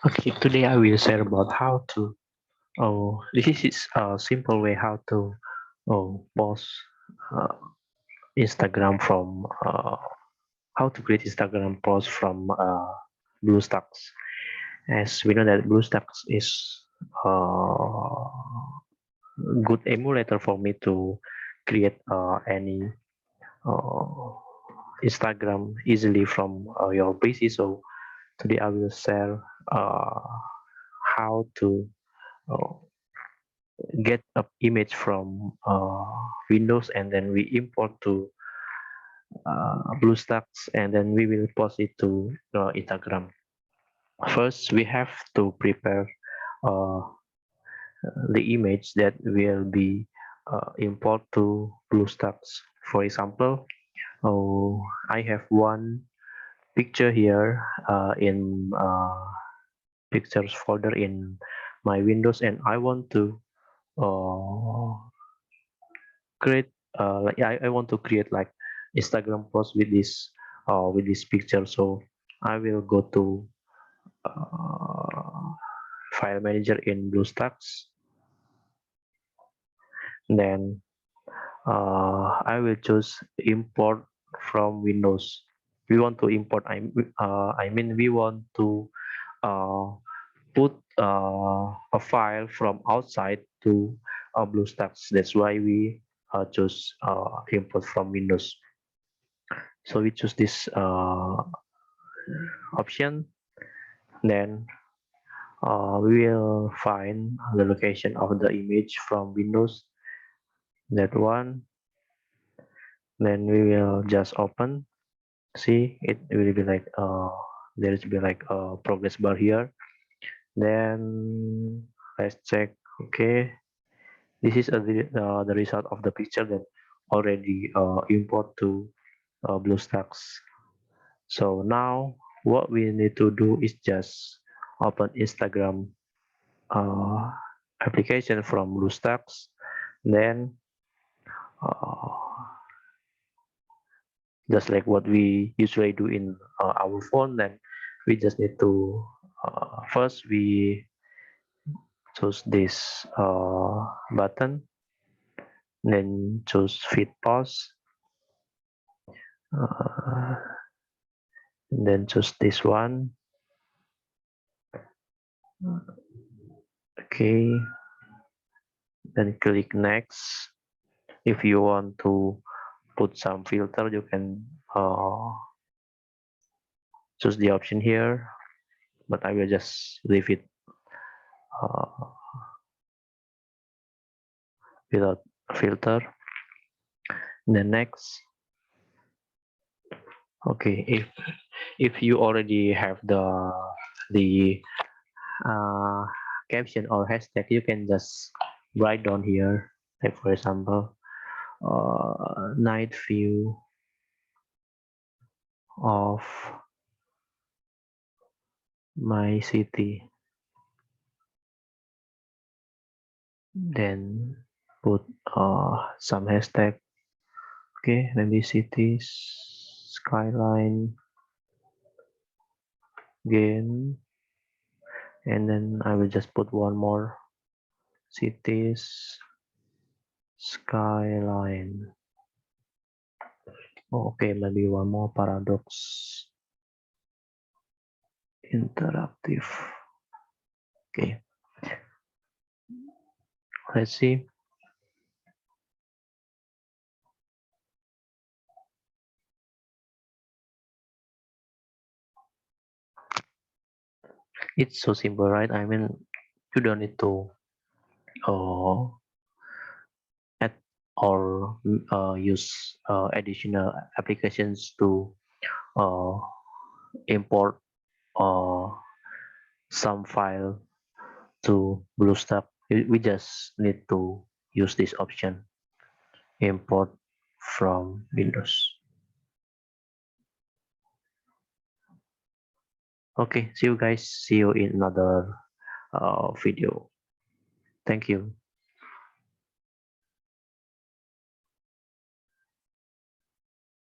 Okay, today I will share about how to. Oh, this is a simple way how to post uh, Instagram from how to create Instagram post from BlueStacks. As we know that BlueStacks is a good emulator for me to create any uh, Instagram easily from your PC. So today I will share how to uh, get a image from Windows, and then we import to BlueStacks, and then we will post it to Instagram. First, we have to prepare uh, the image that will be import to BlueStacks. For example, I have one picture here in pictures folder in my Windows, and I want to uh, create like I want to create like Instagram post with this picture. So I will go to file manager in BlueStacks, then I will choose import from Windows. We want to import, I mean we want to uh, put a file from outside to BlueStacks. That's why we choose import from Windows. So we choose this option, then we will find the location of the image from Windows, that one. Then we will just open. See, it will be like there will be like a progress bar here. Then let's check. Okay, this is the result of the picture that already import to BlueStacks. So now what we need to do is just open Instagram uh, application from BlueStacks, then uh, just like what we usually do in our phone. Then we just need to first we choose this button, then choose feed pause, uh, then choose this one. Okay, then click next. If you want to put some filter, you can choose the option here, but I will just leave it uh, without filter. Then next. Okay, if you already have the uh, caption or hashtag, you can just write down here. Like for example, night view of my city. Then put some hashtag. Okay, maybe cities, skyline, gain, and then I will just put one more, cities, skyline. Oh, okay, maybe one more, paradox, interactive. Okay, let's see. It's so simple, right? I mean, you don't need to uh, add or use additional applications to uh, import uh, some file to BlueStack. We just need to use this option, import from Windows. Okay, see you guys. See you in another video. Thank you.